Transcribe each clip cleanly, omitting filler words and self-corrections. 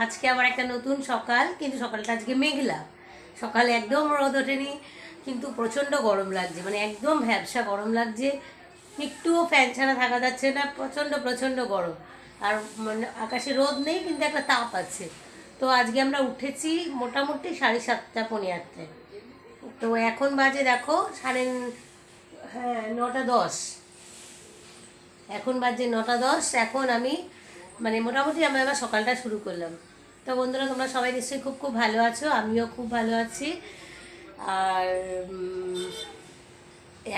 আজকে আবার একটা নতুন সকাল, কিন্তু সকালটা আজকে মেঘলা। সকালে একদম রোদ ওঠেনি, কিন্তু প্রচণ্ড গরম লাগছে, মানে একদম ভ্যাবসা গরম লাগছে। একটুও ফ্যান ছাড়া থাকা যাচ্ছে না, প্রচণ্ড প্রচণ্ড গরম। আর মানে আকাশে রোদ নেই, কিন্তু একটা তাপ আছে। তো আজকে আমরা উঠেছি মোটামুটি 7:30 পৌনে 8টায়। তো এখন বাজে দেখো হ্যাঁ 9টা 10। এখন বাজে 9টা 10। এখন আমি মানে মোটামুটি আমরা এবার সকালটা শুরু করলাম। তো বন্ধুরা, তোমরা সবাই নিশ্চয়ই খুব খুব ভালো আছো, আমিও খুব ভালো আছি। আর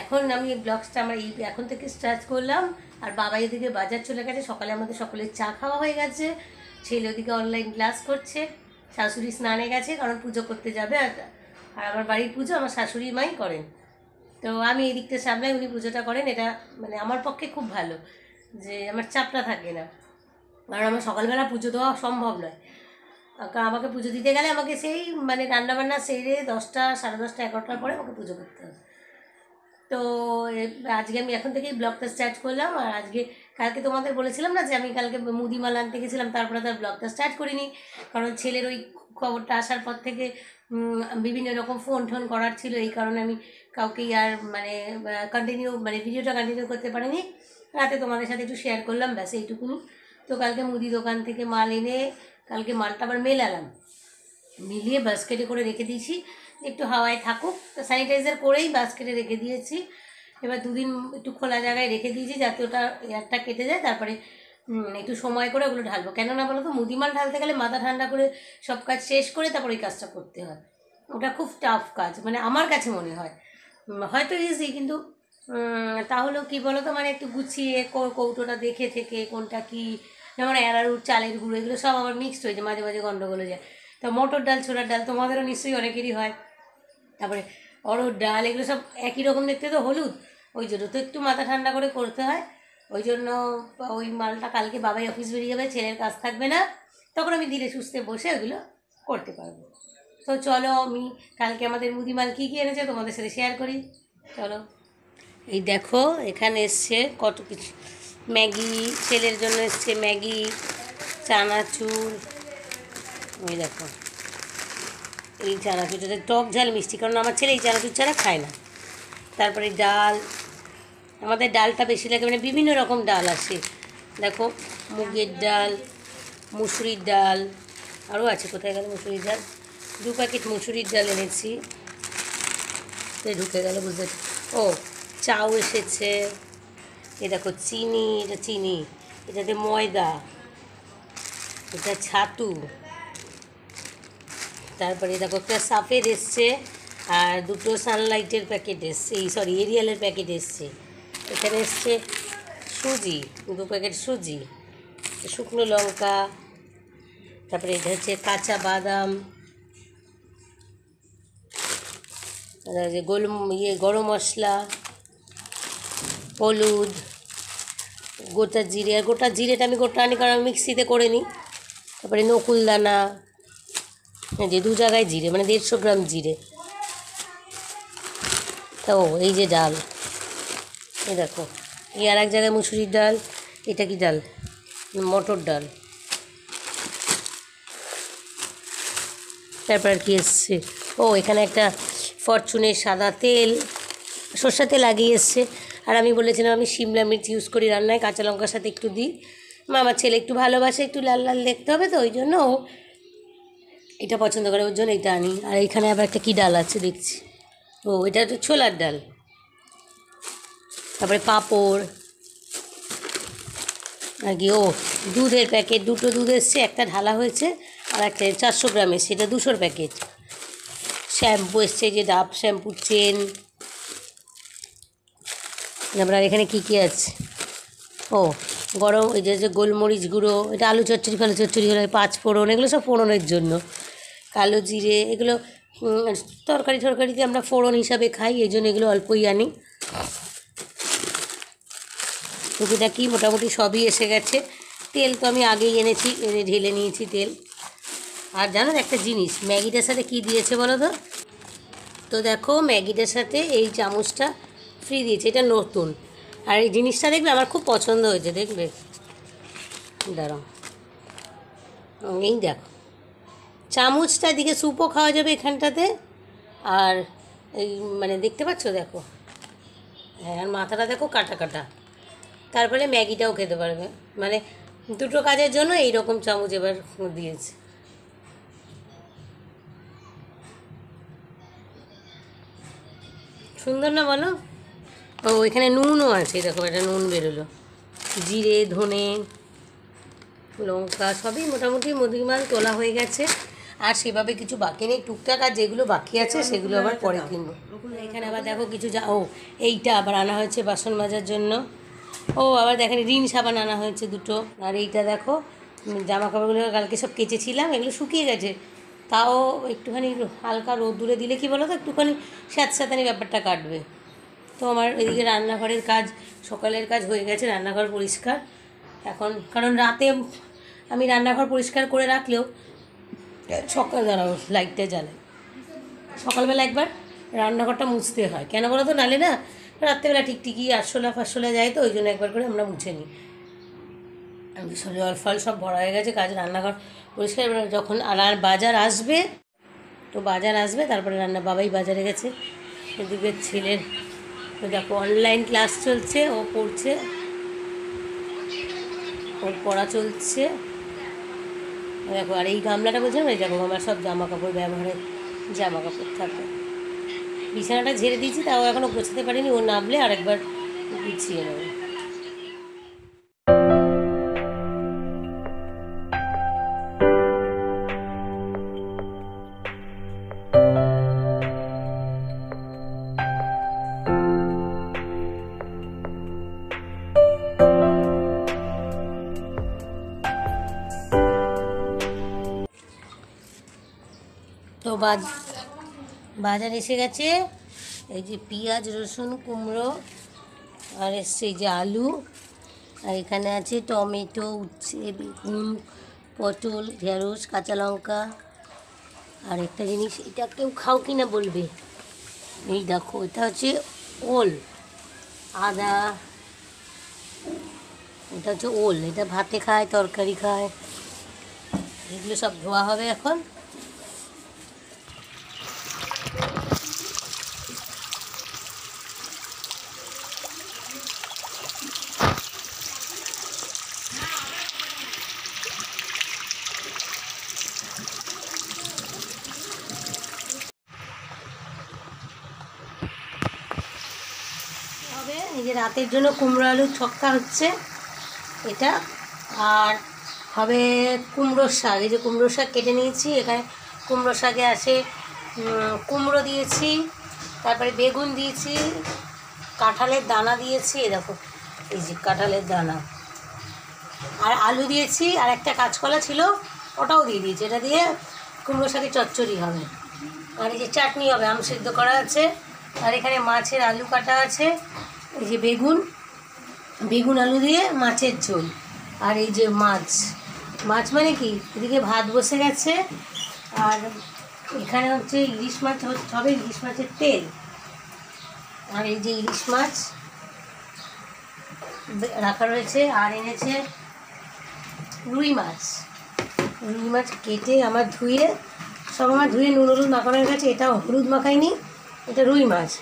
এখন আমি ব্লগসটা আমার এখন থেকে স্টার্ট করলাম। আর বাবা এদিকে বাজার চলে গেছে, সকালে আমাদের সকলের চা খাওয়া হয়ে গেছে। ছেলে ওদিকে অনলাইন ক্লাস করছে, শাশুড়ি স্নানে গেছে কারণ পুজো করতে যাবে। আর আমার বাড়ির পুজো আমার শাশুড়ি মাই করেন, তো আমি এই দিকটা সামলাই, উনি পুজোটা করেন। এটা মানে আমার পক্ষে খুব ভালো যে আমার চাপটা থাকে না, কারণ আমার সকালবেলা পুজো দেওয়া সম্ভব নয়। কারণ আমাকে পুজো দিতে গেলে আমাকে সেই মানে রান্নাবান্না সেরে 10টা 10:30 11টার পরে আমাকে পুজো করতে হবে। তো আজকে আমি এখন থেকেই ব্লগটা স্টার্ট করলাম। আর কালকে তোমাদের বলেছিলাম না যে আমি কালকে মুদিমালা আনতে গেছিলাম, তারপরে তার ব্লগটা স্টার্ট করিনি, কারণ ছেলের ওই খবরটা আসার পর থেকে বিভিন্ন রকম ফোন টোন করার ছিল, এই কারণে আমি কাউকেই আর মানে ভিডিওটা কন্টিনিউ করতে পারিনি। রাতে তোমাদের সাথে একটু শেয়ার করলাম, ব্যাস এইটুকুনি। তো কালকে মুদি দোকান থেকে মাল এনে কালকে মালটা আবার মেলালাম, মিলিয়ে বাস্কেটে করে রেখে দিয়েছি, একটু হাওয়ায় থাকুক। তো স্যানিটাইজার করেই বাস্কেটে রেখে দিয়েছি। এবার দুদিন একটু খোলা জায়গায় রেখে দিয়েছি যাতে ওটা এয়ারটা কেটে যায়, তারপরে একটু সময় করে ওগুলো ঢালবো। কেননা বলো তো, মুদিমাল ঢালতে গেলে মাথা ঠান্ডা করে সব কাজ শেষ করে তারপর ওই কাজটা করতে হয়। ওটা খুব টাফ কাজ, মানে আমার কাছে মনে হয়। হয়তো ইজি, কিন্তু তাহলেও কী বলো তো, মানে একটু গুছিয়ে কৌটোটা দেখে থেকে কোনটা কী, যেমন অ্যারারুট, চালের গুঁড়ো, এগুলো সব আবার মিক্সড হয়ে যায়, মাঝে মাঝে গন্ডগোল হয়ে যায়। তো মটর ডাল, ছোলার ডাল তোমাদেরও নিশ্চয়ই অনেকেরই হয়, তারপরে অড়হর ডাল, এগুলো সব একই রকম দেখতে, তো হলুদ, ওই জন্য তো একটু মাথা ঠান্ডা করে করতে হয়। ওই জন্য ওই মালটা কালকে বাবাই অফিস বেরিয়ে যাবে, ছেলের কাজ থাকবে না, তখন আমি ধীরে সুস্থে বসে ওগুলো করতে পারবো। তো চলো, আমি কালকে আমাদের মুদিমাল কী কী এনেছে তোমাদের সাথে শেয়ার করি, চলো। এই দেখো এখানে এসছে কত কিছু, ম্যাগি, ছেলের জন্য এসছে ম্যাগি, চানাচুর, ওই দেখো এই চানাচুরটা টক ঝাল মিষ্টি, কারণ আমার ছেলে এই চানাচুর ছাড়া খায় না। তারপরে ডাল, আমাদের ডালটা বেশি লাগে, মানে বিভিন্ন রকম ডাল আসে, দেখো মুগের ডাল, মুসুরির ডাল, আরও আছে, কোথায় গেল মুসুরির ডাল, 2 প্যাকেট মুসুরির ডাল এনেছি, ঢুকে গেল বুঝতে। ও চাউ এসেছে, এ দেখো চিনি, এটা চিনি, এটাতে ময়দা, এটা ছাতু, তারপরে দেখো একটা সাফেদ এসছে, আর 2টো সানলাইটের প্যাকেট এসছে, এরিয়ালের প্যাকেট এসছে। এখানে এসছে সুজি, 2 প্যাকেট সুজি, শুকনো লঙ্কা, তারপরে এটা হচ্ছে কাঁচা বাদাম, যে গরম মশলা, হলুদ, গোটা জিরে, আর গোটা জিরেটা আমি গোটা আনি কারণ আমি মিক্সিতে করে নিই। তারপরে নকুলদানা, যে 2 জায়গায় জিরে, মানে 150 গ্রাম জিরে। তো এই যে ডাল, এই দেখো, এই আর এক জায়গায় মুসুরির ডাল, এটা কি ডাল, মটর ডাল। তারপর আর কি এসছে, ও এখানে একটা ফরচুনের সাদা তেল, সর্ষের তেল লাগিয়ে এসছে। আর আমি বলেছিলাম আমি সিমলা মির্চ ইউজ করি রান্নায়, কাঁচা লঙ্কার সাথে একটু দিই। আমার ছেলে একটু ভালোবাসে, একটু লাল লাল দেখতে হবে, তো ওই জন্য ও এটা পছন্দ করে, ওর জন্য এটা আনি। আর এখানে আবার একটা কী ডাল আছে দেখছি, ও এটা হচ্ছে ছোলার ডাল। তারপরে পাঁপড়, আর কি, ও দুধের প্যাকেট, 2টো দুধ এসছে, একটা ঢালা হয়েছে, আর একটা 400 গ্রাম এসছে, এটা 200 প্যাকেট। শ্যাম্পু এসছে, যে ডাব শ্যাম্পুর চেন। তারপরে আর এখানে কী কী আছে, ও গরম, এই যে গোলমরিচ গুঁড়ো, এটা আলু চচ্চড়ি ফালু চচ্চড়ি হলে 5 ফোড়ন, এগুলো সব ফোড়নের জন্য। কালো জিরে, এগুলো তরকারিতে আমরা ফোড়ন হিসাবে খাই, এই জন্য এগুলো অল্পই আনি। টুকিটাকি মোটামুটি সবই এসে গেছে। তেল তো আমি আগেই এনেছি, ঢেলে নিয়েছি তেল। আর জানো একটা জিনিস, ম্যাগিটার সাথে কি দিয়েছে বলো তো? তো দেখো ম্যাগিটার সাথে এই চামচটা ফ্রি দিয়েছে, এটা নতুন। আর এই জিনিসটা দেখবে আমার খুব পছন্দ হয়েছে, দেখবে, দাঁড়াও, এই দেখো চামচটা দিকে স্যুপও খাওয়া যাবে এখানটাতে। আর এই মানে দেখতে পাচ্ছ, দেখো, হ্যাঁ, আর মাথাটা দেখো কাটা কাটা। তারপরে ম্যাগিটাও খেতে পারবে, মানে দুটো কাজের জন্য এই রকম চামচ এবার দিয়েছে। সুন্দর না বলো? ও এখানে নুনও আছে, দেখো এটা নুন বেরোলো, জিরে, ধনে, লঙ্কা সবই মোটামুটি মুদিমাল তোলা হয়ে গেছে। আর সেভাবে কিছু বাকি নেই, টুকটাক আর যেগুলো বাকি আছে সেগুলো আবার পরে কিনবো। এখানে আবার দেখো কিছু ও এইটা আবার আনা হয়েছে বাসন মাজার জন্য। ও আবার দেখেন রিন সাবান আনা হয়েছে দুটো। আর এইটা দেখো জামা কাপড়গুলো কালকে সব কেচেছিলাম, এগুলো শুকিয়ে গেছে, তাও একটুখানি হালকা রোদ্দুরে দিলে কি বলো তো একটুখানি স্যাঁতস্যাঁতানি ব্যাপারটা কাটবে। তো আমার এদিকে রান্নাঘরের কাজ, সকালের কাজ হয়ে গেছে, রান্নাঘর পরিষ্কার এখন। কারণ রাতে আমি রান্নাঘর পরিষ্কার করে রাখলেও সকাল দাঁড়াও লাইটটা জ্বালাই, সকালবেলা একবার রান্নাঘরটা মুছতে হয়, কেন বলো তো, নালে না রাত্রেবেলা টিকটিকি আরশোলা ফারশোলা যায়, তো ওই জন্য একবার করে আমরা মুছে নিই। জল ফল সব ভরা হয়ে গেছে, কাজ রান্নাঘর পরিষ্কার। এবার যখন বাজার আসবে, তো বাজার আসবে তারপরে রান্না, বাবাই বাজারে গেছে। এদিকে ছেলের দেখো অনলাইন ক্লাস চলছে, ও পড়ছে, ওর পড়া চলছে দেখো। আর এই গামলাটা বলছিলাম, এই দেখো আমার সব জামা কাপড়, ব্যবহারের জামা কাপড় থাকে। বিছানাটা ঝেড়ে দিয়েছি, তাও এখনও গোছাতে পারিনি, ও নামলে আরেকবার গুছিয়ে নেবে। তো বাজার এসে গেছে, এই যে পেঁয়াজ, রসুন, কুমড়ো, আর এসছে এই যে আলু, আর এখানে আছে টমেটো, উচ্ছে, বেগুন, পটল, ঢেঁড়স, কাঁচা লঙ্কা। আর একটা জিনিস, এটা কেউ খাও কি না বলবে, এই দেখো এটা হচ্ছে ওল, আদা, এটা হচ্ছে ওল, এটা ভাতে খায়, তরকারি খায়। এগুলো সব ধোয়া হবে এখন। এই যে রাতের জন্য কুমড়ো আলুর ছক্কা হচ্ছে এটা। আর হবে কুমড়োর শাক, এই যে কুমড়োর শাক কেটে নিয়েছি, এখানে কুমড়ো শাকে আছে কুমড়ো দিয়েছি, তারপরে বেগুন দিয়েছি, কাঁঠালের দানা দিয়েছি, এই দেখো এই যে কাঁঠালের দানা, আর আলু দিয়েছি, আর একটা কাঁচকলা ছিল ওটাও দিয়ে দিয়েছি। এটা দিয়ে কুমড়ো শাকে চচ্চড়ি হবে। আর এই যে চাটনি হবে, আম সিদ্ধ করা আছে। আর এখানে মাছের আলু কাটা আছে, এই যে বেগুন আলু দিয়ে মাছের ঝোল। আর এই যে মাছ মানে কি, এদিকে ভাত বসে গেছে। আর এখানে হচ্ছে ইলিশ মাছ হবে, ইলিশ মাছের তেল। আর এই যে ইলিশ মাছ রাখা রয়েছে। আর এনেছে রুই মাছ কেটে আমার ধুয়ে, সব আমার ধুয়ে নুন হলুদ মাখানো হয়ে গেছে। এটা হলুদ মাখাইনি, এটা রুই মাছ,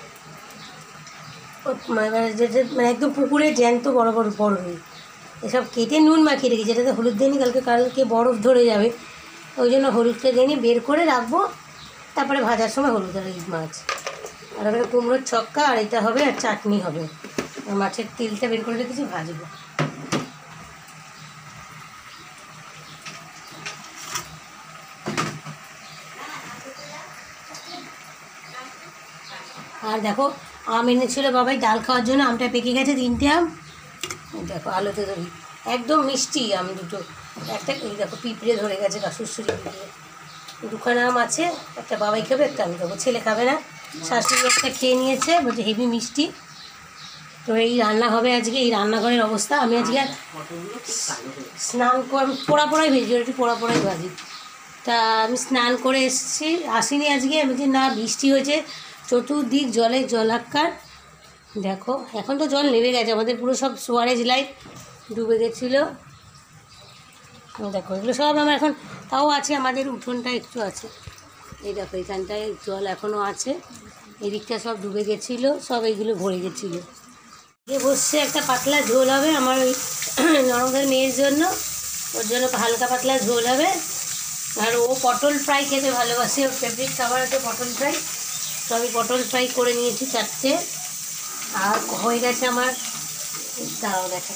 মানে একদম পুকুরে জ্যান্ত বড় রুই, এসব কেটে নুন মাখিয়ে রেখেছি। এটাতে হলুদ দিইনি, কালকে বরফ ধরে যাবে, ওই জন্য হলুদটা দিইনি, বের করে রাখবো, তারপরে ভাজার সময় হলুদ আর এই মাছ। আর এবারে কুমড়োর ছক্কা, আর এটা হবে, আর চাটনি হবে। আর মাছের তেলটা বের করে রেখেছি, ভাজবো। আর দেখো আম এনেছিল বাবাই ডাল খাওয়ার জন্য, আমটা পেকে গেছে 3টে আম, দেখো আলোতে ধরি, একদম মিষ্টি আম দুটো। একটা এই দেখো পিঁপড়ে ধরে গেছে, কাশুরশুরি পিঁপড়ে। 2খানা আম আছে, একটা বাবাই খাবে, একটা আমি খাবো, ছেলে খাবে না। শাশুড়ি একটা খেয়ে নিয়েছে, বলছে হেভি মিষ্টি। তো এই রান্না হবে আজকে, এই রান্নাঘরের অবস্থা। আমি আজকে স্নান পোড়াই ভেজি, একটু পোড়াই ভাজি। তা আমি স্নান করে আসিনি আজকে, আমি যে না বৃষ্টি হয়েছে, চতুর্দিক জলাকার। দেখো এখন তো জল নেমে গেছে, আমাদের পুরো সব সোয়ারেজ লাইট ডুবে গেছিলো। দেখো এগুলো সব আমার এখন তাও আছে, আমাদের উঠোনটা একটু আছে, এই দেখো এখানটায় জল এখনও আছে, এদিকটা সব ডুবে গেছিলো, সব এইগুলো ভরে গেছিলো। যে বসছে একটা পাতলা ঝোল হবে আমার ওই ননদের মেয়ের জন্য, ওর জন্য হালকা পাতলা ঝোল হবে। আর ও পটল ফ্রাই খেতে ভালোবাসে, ওর ফেভারিট খাবার আছে পটল ফ্রাই, তো আমি পটল ফ্রাই করে নিয়েছি 4টে। আর হয়ে গেছে আমার, দাঁড়াও দেখে,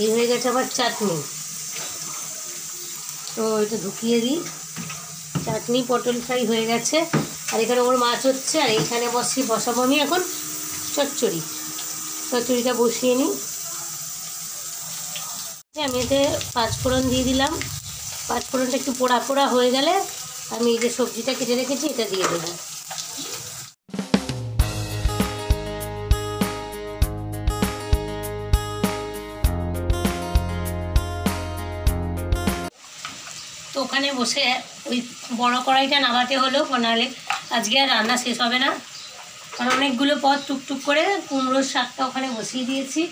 এই হয়ে গেছে আমার চাটনি, তো এটা ঢুকিয়ে দিই। চাটনি পটল ফ্রাই হয়ে গেছে, আর এখানে ওর মাছ হচ্ছে, আর এইখানে বসাবো আমি এখন চচ্চড়িটা বসিয়ে নিই। আমি এতে 5 ফোড়ন দিয়ে দিলাম, 5 ফোড়নটা একটু পোড়া পোড়া হয়ে গেলে আমি এই যে সবজিটা কেটে রেখেছি এটা দিয়ে দেবো। তো ওখানে বসে ওই বড় কড়াইটা নামাতে হলো, নাহলে আজকে আর রান্না শেষ হবে না, কারণ অনেকগুলো পদ টুকটুক করে কুমড়োর শাকটা ওখানে বসিয়ে দিয়েছি,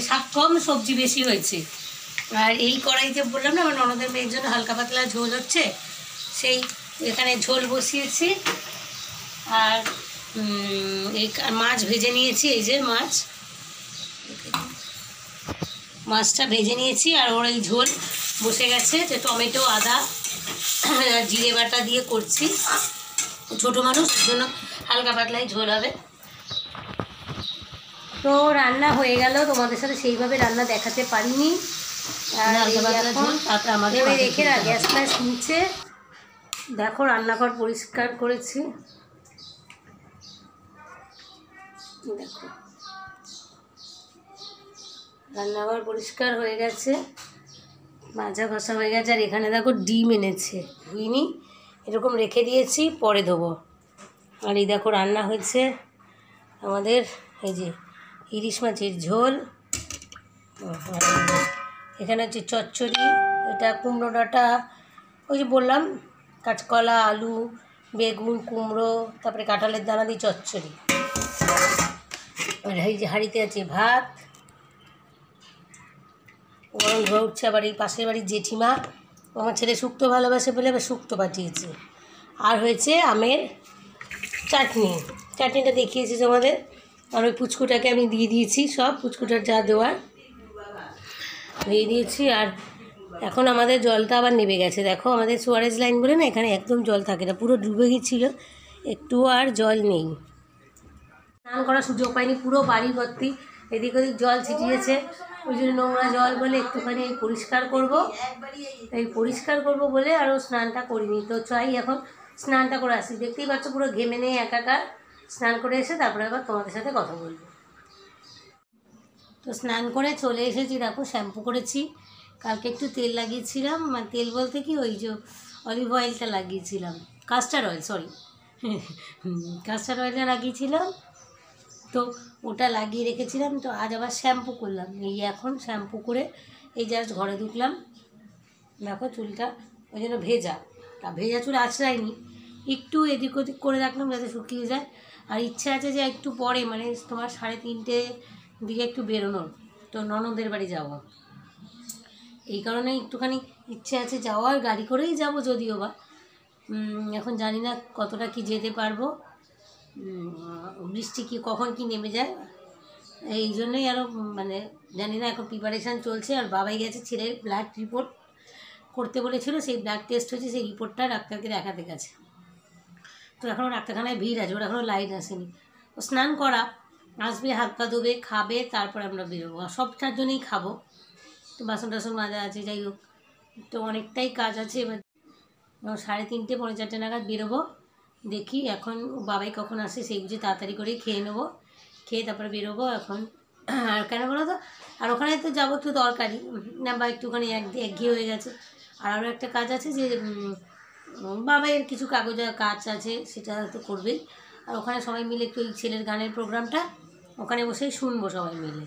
শাক কম সবজি বেশি হয়েছে। আর এই কড়াইতে বললাম না আমার ননদের মেয়ের জন্য হালকা পাতলা ঝোল হচ্ছে, সেই এখানে ঝোল বসিয়েছি। আর এই মাছ ভেজে নিয়েছি, এই যে মাছটা ভেজে নিয়েছি, আর ওর এই ঝোল বসে গেছে, যে টমেটো আদা জিরে বাটা দিয়ে করছি, ছোটো মানুষ জন্য হালকা পাতলাই ঝোল হবে। তো রান্না হয়ে গেল, তোমাদের সাথে সেইভাবে রান্না দেখাতে পারিনি। আমাদের রেখে গ্যাসটা শুনছে, দেখো রান্নাঘর পরিষ্কার করেছি, দেখো রান্নাঘর পরিষ্কার হয়ে গেছে, মাজা ঘষা হয়ে গেছে। আর এখানে দেখো ডিম এনেছে, ধুইনি, এরকম রেখে দিয়েছি, পরে দেবো। আর এই দেখো রান্না হয়েছে আমাদের, এই যে ইলিশ মাছের ঝোল, এখানে হচ্ছে চচ্চড়ি, এটা কুমড়ো ডাঁটা, ওই যে বললাম কাঁচকলা আলু বেগুন কুমড়ো, তারপরে কাঁঠালের দানা দিয়ে চচ্চড়ি। আর এই যে হাঁড়িতে আছে ভাত, গরম ধোয়া উঠছে। আবার এই পাশের বাড়ির জেঠিমা, আমার ছেলে শুক্তো ভালোবাসে বলে আবার শুক্তো পাঠিয়েছে। আর হয়েছে আমের চাটনিটা দেখিয়েছি তোমাদের। আর ওই পুচকুটাকে আমি দিয়ে দিয়েছি, সব পুচকুটার যা দেওয়ার দিয়ে দিয়েছি। আর এখন আমাদের জলটা আবার নেমে গেছে, দেখো আমাদের সুয়ারেজ লাইন বলে না, এখানে একদম জল থাকে না, পুরো ডুবে গেছিলো, একটু আর জল নেই। স্নান করার সুযোগ পাইনি, পুরো বাড়ি ভর্তি এদিক ওদিক জল ছিটিয়েছে, ওই জন্য নোংরা জল বলে একটুখানি পরিষ্কার করব বলে আরও স্নানটা করিনি। তো চাই এখন স্নানটা করে আসি, দেখতেই পাচ্ছ পুরো ঘেমে নেই একাকার। স্নান করে এসে তারপরে আবার তোমাদের সাথে কথা বলবো। তো স্নান করে চলে এসেছি, দেখো শ্যাম্পু করেছি, কালকে একটু তেল লাগিয়েছিলাম, মানে তেল বলতে কি ওই যে অলিভ অয়েলটা লাগিয়েছিলাম, কাস্টার অয়েলটা লাগিয়েছিলাম, তো ওটা লাগিয়ে রেখেছিলাম। তো আজ আবার শ্যাম্পু করলাম, এই এখন শ্যাম্পু করে এই জাস্ট ঘরে ঢুকলাম, দেখো চুলটা ওই জন্য ভেজা চুল আঁচড়াইনি, একটু এদিক ওদিক করে রাখলাম যাতে শুকিয়ে যায়। আর ইচ্ছা আছে যে একটু পরে মানে তোমার 3:30 দিকে একটু বেরোনোর, তো ননদের বাড়ি যাবো, এই কারণে একটুখানি ইচ্ছে আছে যাওয়ার, গাড়ি করেই যাব যদিও বা, এখন জানি না কতটা কি যেতে পারবো, বৃষ্টি কখন কি নেমে যায়, এই জন্যই আরও মানে জানি না, এখন প্রিপারেশান চলছে। আর বাবাই গেছে ছেলের ব্লাড রিপোর্ট করতে বলেছিল, সেই ব্লাড টেস্ট হয়েছে, সেই রিপোর্টটা ডাক্তারকে দেখাতে গেছে। তো এখনও ডাক্তারখানায় ভিড় আছে, ওর এখনও লাইন আসেনি। ও স্নান করা আসবে, হাত পা ধোবে, খাবে, তারপর আমরা বেরোবো, আর সবটার জন্যই খাবো। তো বাসন টাসন মাজা আছে, যাই হোক, তো অনেকটাই কাজ আছে। এবার 3:30 পৌনে 4টে নাগাদ বেরোবো, দেখি এখন বাবাই কখন আসে, সেই বুঝে তাড়াতাড়ি করেই খেয়ে নেবো, খেয়ে তারপরে বেরোবো এখন। আর কেন বলো তো, আর ওখানে তো যাবো তো দরকারি না, বা একটুখানি একঘেয়ে হয়ে গেছে। আর আরও একটা কাজ আছে যে বাবাইয়ের কিছু কাজ আছে, সেটা তো করবেই। আর ওখানে সবাই মিলে একটু এই ছেলের গানের প্রোগ্রামটা ওখানে বসেই শুনবো সবাই মিলে।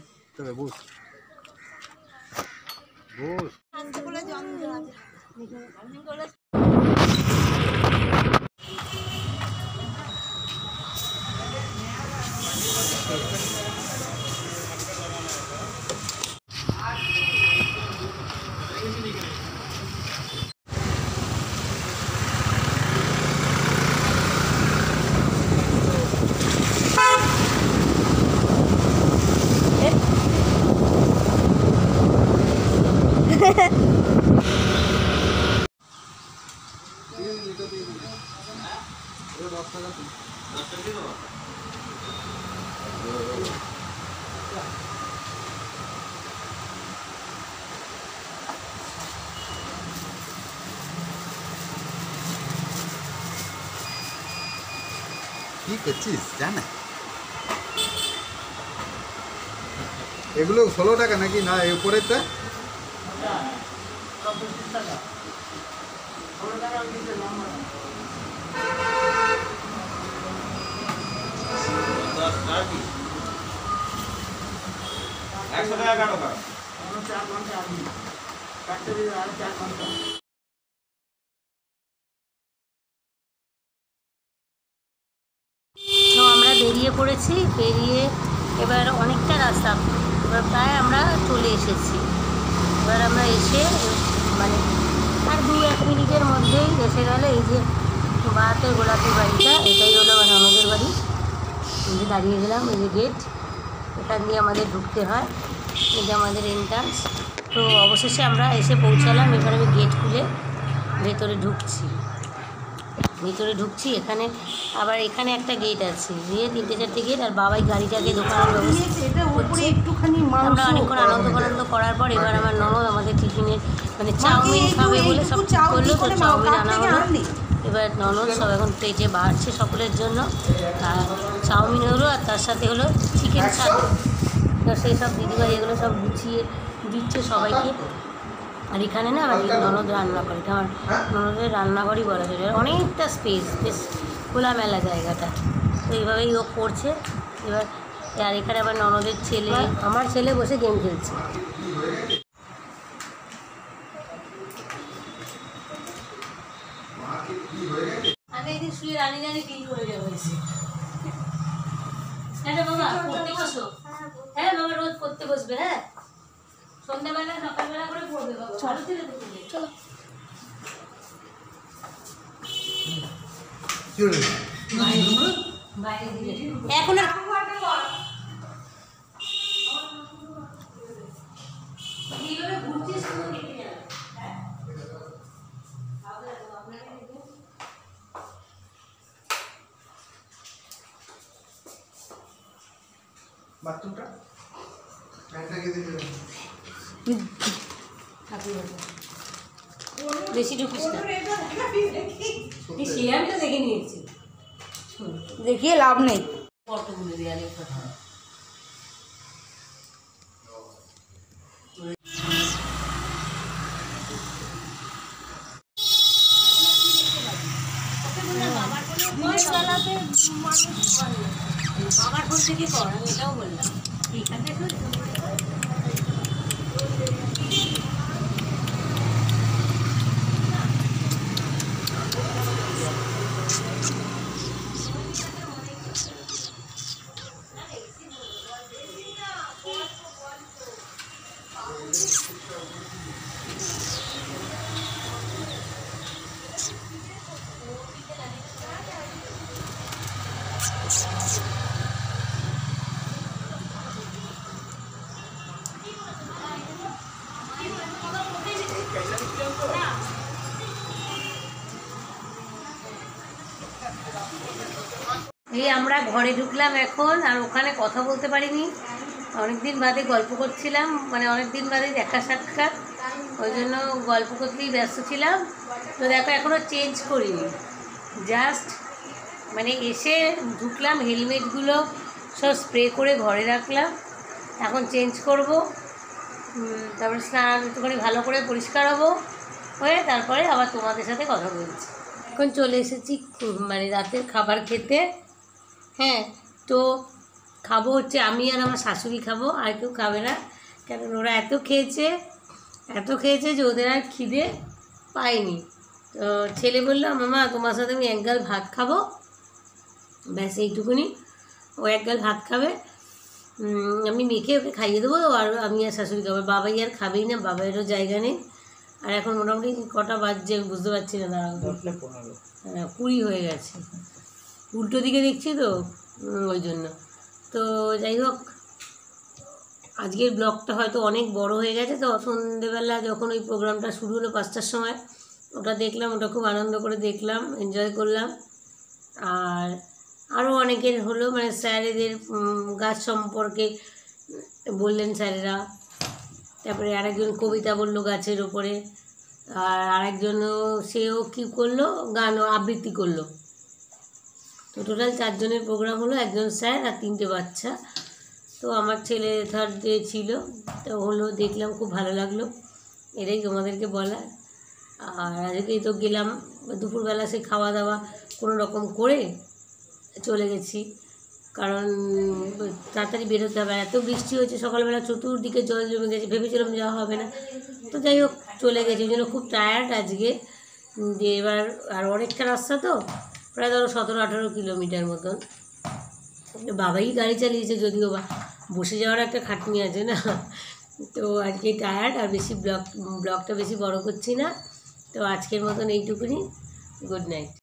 কি করছিস জানা? এগুলো 16 টাকা নাকি? না এই উপরেরটা তো আমরা বেরিয়ে পড়েছি, বেরিয়ে এবার অনেকটা রাস্তা, এবার প্রায় আমরা চলে এসেছি। এবার আমরা এসে মানে আর 2-1 মিনিটের মধ্যেই এসে গেলে এই যে বাহাতের গোলাপি বাড়িটা, এটাই হলো মানে আমাদের বাড়ি। এই যে দাঁড়িয়ে গেলাম, এই যে গেট, এখান দিয়ে আমাদের ঢুকতে হয়, এটা আমাদের এন্ট্রান্স। তো অবশেষে আমরা এসে পৌঁছালাম। এবার আমি গেট খুলে ভেতরে ঢুকছি। এখানে আবার এখানে একটা গেট আছে, দিয়ে 3-4টে গেট। আর বাবাই গাড়িটাকে দোকানের ব্যবস্থা করছে। আমরা অনেকক্ষণ আনন্দ করার পর এবার আমার ননদ আমাদের টিফিনের মানে চাউমিন খাবে বলে সব ঠিক করলো, তো চাউমিন আনা হলো। এবার ননদ সব এখন প্লেটে বাড়ছে সকলের জন্য, আর চাউমিন হলো আর তার সাথে হলো চিকেন ছাতু। তো সেই সব দিদিভাই এগুলো সব গুছিয়ে দিচ্ছে সবাইকে। আর এখানে না আমার ননদ রান্না করে, এটা আমার ননদের রান্নাঘরই বলা যায়, অনেকটা স্পেস, বেশ খোলামেলা জায়গাটা। তো এইভাবেই ও করছে এবার। আর এখানে আবার ননদের ছেলে, আমার ছেলে বসে গেম খেলছে। আমি একদিন শুয়ে রানি ফিল করে যাবো এসে। হ্যাঁ বাবা পড়তে বসো, হ্যাঁ বাবা রোজ পড়তে বসবে, হ্যাঁ সন্ধ্যাবেলা সকালবেলা করে পড়বে বাবা, ভালো ছেলে তো তুমি। চলো এখন আর ঘুরছিস বাথরুমটা বেশি ঢুকিস না, সে আমি তো দেখে নিয়েছি, দেখিয়ে লাভ নেই। ফটোগুলো দেওয়ালে কথা বাবার ফোন থেকে কর, আমি এটাও বললাম এখান থেকে। এই আমরা ঘরে ঢুকলাম এখন, আর ওখানে কথা বলতে পারিনি, অনেকদিন বাদে গল্প করছিলাম, মানে অনেকদিন বাদে দেখা সাক্ষাৎ, ওই জন্য গল্প করতেই ব্যস্ত ছিলাম। তো দেখো এখনও চেঞ্জ করিনি, জাস্ট মানে এসে ঢুকলাম, হেলমেটগুলো সব স্প্রে করে ঘরে রাখলাম, এখন চেঞ্জ করব, তারপরে স্নান একটুখানি ভালো করে পরিষ্কার হবো, হয়ে তারপরে আবার তোমাদের সাথে কথা বলছি। এখন চলে এসেছি মানে রাতের খাবার খেতে। হ্যাঁ, তো খাবো হচ্ছে আমি আর আমার শাশুড়ি খাবো, আর কেউ খাবে না, কারণ ওরা এত খেয়েছে যে ওদের আর খিদে পায়নি। তো ছেলে বললো মামা তোমার সাথে আমি 1 গাল ভাত খাবো, ব্যাস এইটুকুনি, ও 1 গাল ভাত খাবে, আমি মেখে ওকে খাইয়ে দেবো, আর আমি আর শাশুড়ি খাবো, বাবাই আর খাবেই না, বাবাইয়েরও জায়গা নেই। আর এখন মোটামুটি কটা বাজছে বুঝতে পারছি না, দাঁড়াও 20 হয়ে গেছে, উল্টো দিকে দেখছি তো ওই জন্য। তো যাই হোক, আজকের ব্লগটা হয়তো অনেক বড় হয়ে গেছে। তো সন্ধ্যেবেলা যখন ওই প্রোগ্রামটা শুরু হলো 5টার সময়, ওটা দেখলাম, ওটা খুব আনন্দ করে দেখলাম, এনজয় করলাম। আর আরও অনেকের হলো, মানে স্যারেদের গাছ সম্পর্কে বললেন স্যারেরা, তারপরে আরেকজন কবিতা বলল গাছের ওপরে, আর আরেকজনও সেও কী করলো, গান আবৃত্তি করলো। তো টোটাল 4 জনের প্রোগ্রাম হলো, 1জন স্যার আর 3টে বাচ্চা। তো আমার ছেলে থার্ড ডে ছিল, তো হলো, দেখলাম, খুব ভালো লাগলো। এটাই তোমাদেরকে বলা। আর আজকে তো গেলাম দুপুরবেলা, সেই খাওয়া দাওয়া কোনো রকম করে চলে গেছি, কারণ তাড়াতাড়ি বেরোতে হবে। এত বৃষ্টি হয়েছে সকালবেলা, চতুর্দিকে জল জমে গেছে, ভেবেছিলাম যাওয়া হবে না, তো যাই হোক চলে গেছে। ওই জন্য খুব টায়ার্ড আজকে। যে এবার আর অনেকটা রাস্তা, তো প্রায় ধরো 17-18 কিলোমিটার মতন। বাবাই গাড়ি চালিয়েছে, যদিও বা বসে যাওয়ার একটা খাটনি আছে না। তো আজকে টায়ার্ড, আর বেশি ব্লগটা বেশি বড় করছি না। তো আজকের মতন এইটুকুনি। Good night.